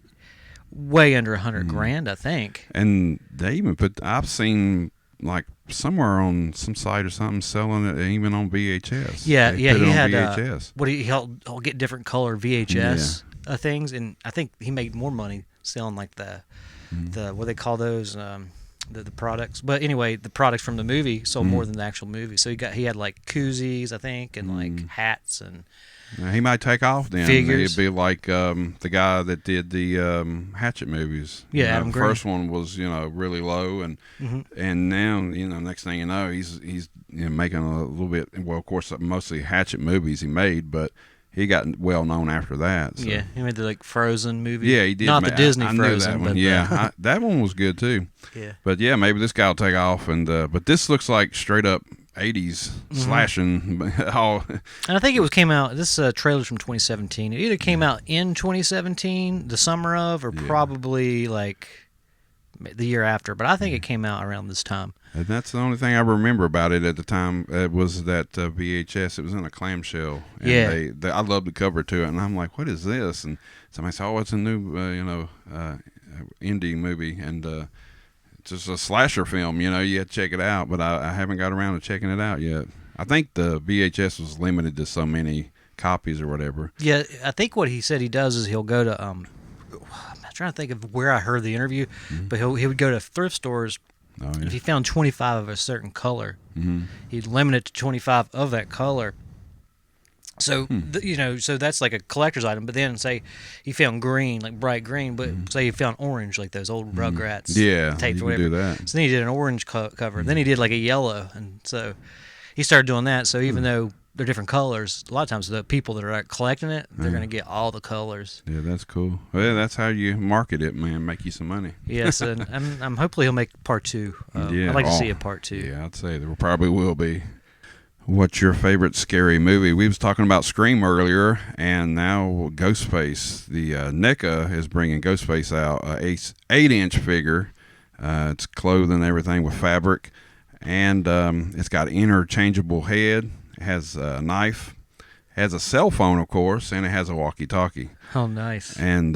way under $100,000, I think.
And they even I've seen like somewhere on some site or something selling it even on VHS.
Yeah,
They
he
put it on
had
VHS.
he'll get different color VHS things, and I think he made more money selling like the what they call those the products. But anyway, the products from the movie sold more than the actual movie. So he had like koozies, I think, and like hats and.
He might take off then.
Figures.
He'd be like the guy that did the Hatchet movies.
Yeah,
You know,
Adam
the
Green.
first one was really low, and now next thing you know he's making a little bit. Well, of course, mostly Hatchet movies he made, but he got well known after that. So.
Yeah, he made the like Frozen movie.
Yeah, he did.
Not the Disney
I knew
Frozen,
that one.
but
Yeah, that one was good too.
Yeah.
But yeah, maybe this guy will take off, and but this looks like straight up 80s slashing. All
And I think it came out. This trailer's from 2017. It either came out in 2017, the summer of, or probably like the year after. But I think it came out around this time.
And that's the only thing I remember about it at the time. It was that VHS. It was in a clamshell. And
Yeah.
I loved the cover to it, and I'm like, "What is this?" And somebody said, "Oh, it's a new, indie movie, and it's just a slasher film. You had to check it out." But I haven't got around to checking it out yet. I think the VHS was limited to so many copies or whatever.
Yeah, I think what he said he does is he'll go to. I'm trying to think of where I heard the interview, but he would go to thrift stores.
Oh, yeah.
If he found 25 of a certain color, he'd limit it to 25 of that color. So so that's like a collector's item. But then say he found green, like bright green, but say he found orange, like those old Rugrats,
Yeah,
taped
you
or
can do
whatever.
that.
So then he did an orange cover. Then he did like a yellow, and so he started doing that. So even though they're different colors, a lot of times the people that are collecting it, they're going to get all the colors.
Yeah, that's cool. Well, that's how you market it, man. Make you some money.
Yes, and I'm hopefully he'll make part 2.
Yeah.
I'd like to see a part 2.
Yeah, I'd say there probably will be. What's your favorite scary movie? We was talking about Scream earlier, and now Ghostface. The NECA is bringing Ghostface out, a 8-inch figure. It's clothed and everything with fabric, and it's got an interchangeable head. It has a knife, has a cell phone, of course, and it has a walkie-talkie.
Oh, nice.
And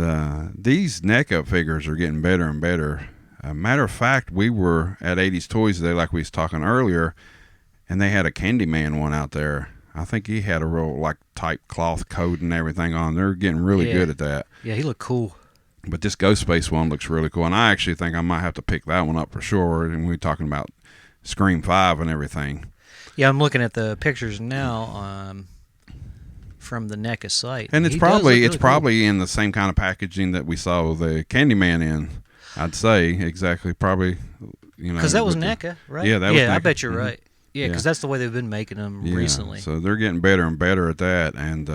these NECA figures are getting better and better. Matter of fact, we were at 80s Toys today, like we was talking earlier, and they had a Candyman one out there. I think he had a real like type cloth coat and everything on. They're getting really good at that.
Yeah, he looked cool.
But this Ghostface one looks really cool, and I actually think I might have to pick that one up for sure. And we're talking about Scream 5 and everything.
Yeah, I'm looking at the pictures now from the NECA site,
And it's
he does look
probably
really
probably in the same kind of packaging that we saw the Candyman in. I'd say exactly, probably.
because that was
with the-
NECA, right?
Yeah, that was
I
NECA.
bet you're
Mhm.
right. Yeah, because that's the way they've been making them recently.
So they're getting better and better at that, and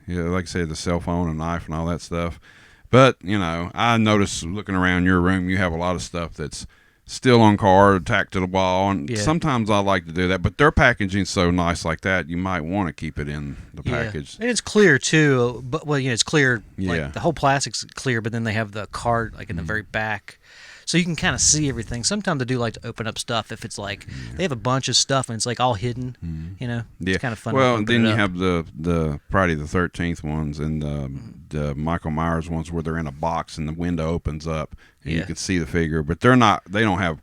like I said, the cell phone and knife and all that stuff. But I noticed looking around your room, you have a lot of stuff that's still on card, tacked to the wall, and sometimes I like to do that. But their packaging's so nice like that, you might want to keep it in the package.
And it's clear too. But it's clear. Like,
Yeah.
the whole plastic's clear, but then they have the card like in the very back. So you can kind of see everything. Sometimes I do like to open up stuff if it's like they have a bunch of stuff and it's like all hidden.
Yeah,
It's kind of fun.
Well,
to
and
open
then
it
you
up.
have the Friday the 13th ones and the Michael Myers ones where they're in a box and the window opens up and you can see the figure, but they don't have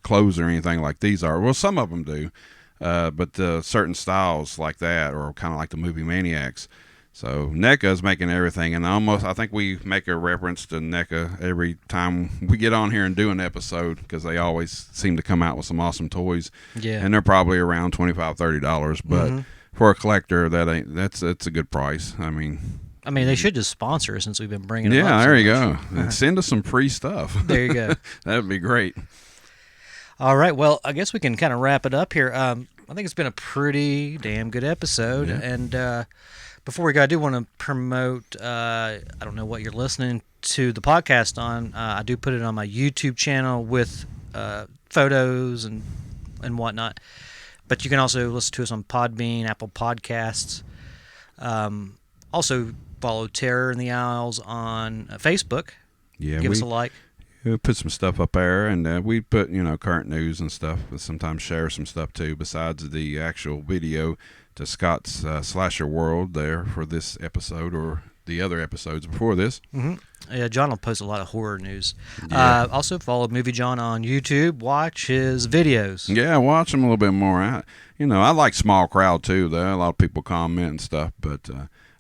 clothes or anything like these are. Well, some of them do, but certain styles like that are kind of like the movie Maniacs. So NECA's making everything, and I think we make a reference to NECA every time we get on here and do an episode because they always seem to come out with some awesome toys.
Yeah.
And they're probably around $25-$30, but for a collector, that's a good price. I mean,
they should just sponsor us since we've been bringing them up.
yeah,
so
there you
much.
go. And send us some free stuff.
There you go.
That would be great.
All right. Well, I guess we can kind of wrap it up here. I think it's been a pretty damn good episode.
Yeah.
And before we go, I do want to promote, I don't know what you're listening to the podcast on. I do put it on my YouTube channel with photos and whatnot. But you can also listen to us on Podbean, Apple Podcasts. Also, follow Terror in the Aisles on Facebook.
Yeah,
Give us a like.
we put some stuff up there, and we put current news and stuff. But sometimes share some stuff too, besides the actual video to Scott's Slasher World there for this episode or the other episodes before this.
Yeah, John will post a lot of horror news.
Yeah.
Also, follow Movie John on YouTube. Watch his videos.
Yeah, watch them a little bit more. I like small crowd too. Though a lot of people comment and stuff, but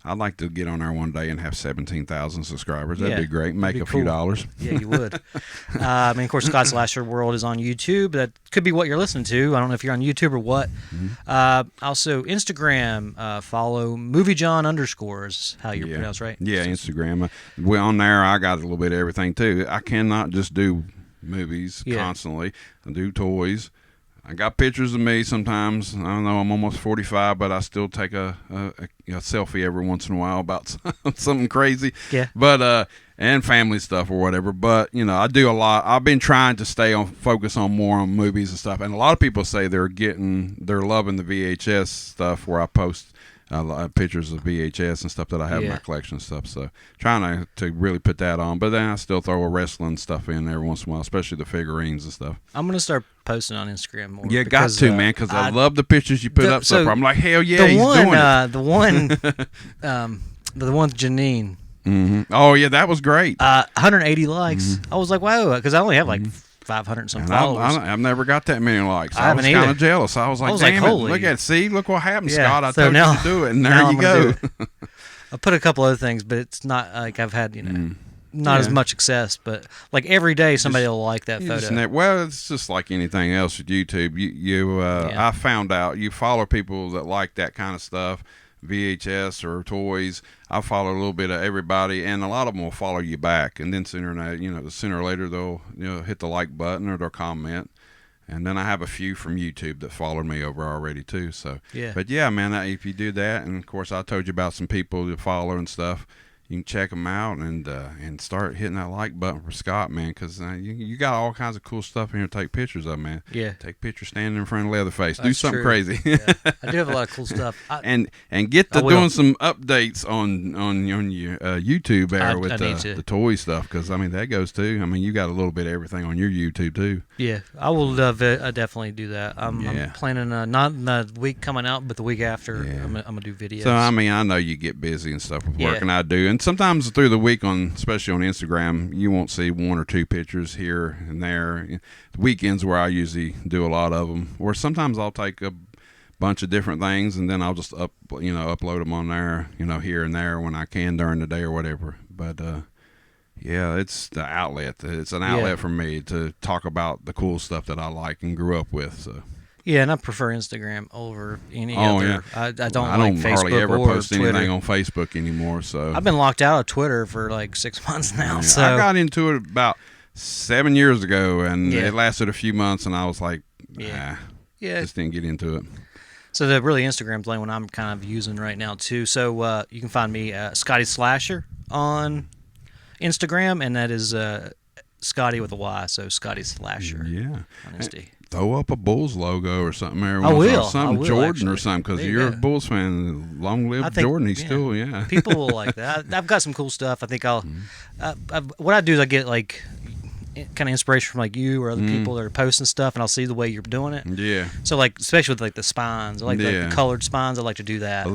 I'd like to get on there one day and have 17,000 subscribers. That'd
Yeah,
be great. Make
that'd
a
be
few
cool.
dollars.
Yeah, you would. Of course, Scott's Slasher World is on YouTube. That could be what you're listening to. I don't know if you're on YouTube or what. Also, Instagram. Follow MovieJohn _ is how you're pronounced, right?
Yeah, Instagram. Well, on there, I got a little bit of everything too. I cannot just do movies constantly. I do toys. I got pictures of me sometimes. I don't know, I'm almost 45, but I still take a selfie every once in a while about something crazy.
Yeah.
But and family stuff or whatever. But I do a lot. I've been trying to focus on more on movies and stuff. And a lot of people say they're loving the VHS stuff where I post pictures of VHS and stuff that I have in my collection and stuff. So trying to really put that on. But then I still throw a wrestling stuff in every once in a while, especially the figurines and stuff.
I'm gonna start posting on Instagram more.
Yeah,
because,
got to, man, because I love the pictures you put up. So I'm like, hell yeah, he's doing it.
The one with Janine.
Oh yeah, that was great.
180 likes. I was like, wow, because I only have like 500 some
And
followers.
I've never got that many likes.
I haven't
was kind
either.
of jealous. I was like, damn it,
holy.
look at it. See, look what happened,
Yeah,
Scott. I
so
told
now-
you to do it, and there
now
you
I'm gonna
go.
do I put a couple other things, but it's not like I've had not as much success. But like every day, somebody will like that
You
photo.
just well, it's just like anything else with YouTube. I found out you follow people that like that kind of stuff, VHS or toys. I follow a little bit of everybody, and a lot of them will follow you back. And then sooner or later they'll hit the like button or they'll comment. And then I have a few from YouTube that followed me over already too. So but yeah, man, if you do that, and of course I told you about some people to follow and stuff. You can check them out and start hitting that like button for Scott, man, because you got all kinds of cool stuff in here to take pictures of, man.
Yeah.
Take pictures standing in front of Leatherface. Do
That's
something
true.
crazy.
Yeah. I do have a lot of cool stuff.
And get to
will.
doing some updates on your YouTube there
I
with
need to.
the toy stuff, because, I mean, that goes too. I mean, you got a little bit of everything on your YouTube too.
Yeah, I will definitely do that. I'm planning not the week coming out, but the week after.
Yeah.
I'm gonna do videos.
So, I mean, I know you get busy and stuff with work,
Yeah.
and I do. And sometimes through the week, especially on Instagram, you won't see one or two pictures here and there. The weekends where I usually do a lot of them, or sometimes I'll take a bunch of different things and then I'll just upload them on there, here and there when I can during the day or whatever. But yeah, it's the outlet. It's an outlet for me to talk about the cool stuff that I like and grew up with. So.
Yeah, and I prefer Instagram over any
Oh,
other.
yeah.
I don't
I
like
don't
Facebook
hardly ever
or
post
Twitter.
anything on Facebook anymore. So
I've been locked out of Twitter for like 6 months now.
Yeah,
So
I got into it about 7 years ago, and
Yeah.
it lasted a few months, and I was like,
Yeah.
just didn't get into it.
So the really Instagram's the only one I'm kind of using right now too. So you can find me Scotty Slasher on Instagram, and that is Scotty with a Y. So Scotty Slasher
Yeah.
on Insta.
Throw up a Bulls logo or something there.
I will.
Something
I will,
Jordan or
actually.
something, because
There you
you're a
go.
Bulls fan. Long live
I think-
Jordan. He's
yeah.
still,
People will like that. I've got some cool stuff. I think I'll. What I do is I get like kind of inspiration from like you or other people that are posting stuff, and I'll see the way you're doing it.
Yeah.
So like, especially with like the spines, I like
Yeah.
the colored spines. I like to do that.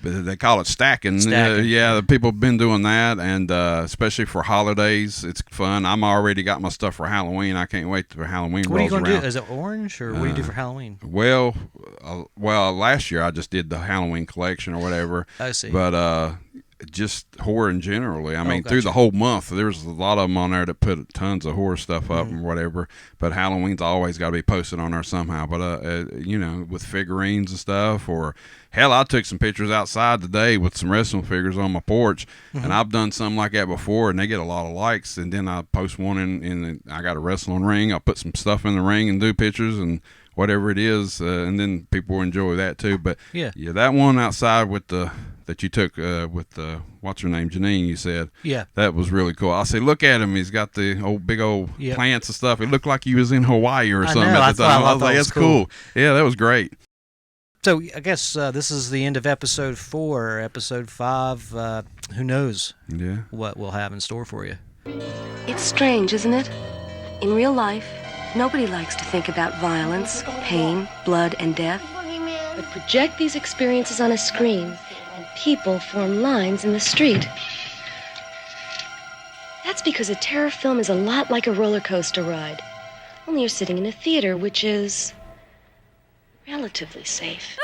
They call it stacking.
Stacking.
Yeah, the people have been doing that, and especially for holidays, it's fun. I'm already got my stuff for Halloween. I can't wait for Halloween
What are you
rolls
going to
around.
do? Is it orange or what do you do for Halloween?
Well, last year I just did the Halloween collection or whatever.
I see.
But just horror in generally. I mean, through
gotcha.
the whole month, there's a lot of them on there that put tons of horror stuff up and whatever. But Halloween's always got to be posted on there somehow. But with figurines and stuff, or hell, I took some pictures outside today with some wrestling figures on my porch, and I've done something like that before, and they get a lot of likes. And then I post one I got a wrestling ring. I'll put some stuff in the ring and do pictures and whatever it is, and then people enjoy that too. But
Yeah.
that one outside with that you took with the what's her name, Janine, you said.
Yeah.
That was really cool. I say, look at him. He's got the big old
Yep.
plants and stuff. It looked like he was in Hawaii or
I
something
know,
at
that's
the
why I
time. I
thought
was like,
that was
that's cool. Yeah, that was great.
So I guess this is the end of episode 4. Episode 5, who knows
Yeah.
what we'll have in store for you.
It's strange, isn't it? In real life, nobody likes to think about violence, pain, blood, and death. But project these experiences on a screen, and people form lines in the street. That's because a terror film is a lot like a roller coaster ride. Only you're sitting in a theater, which is relatively safe.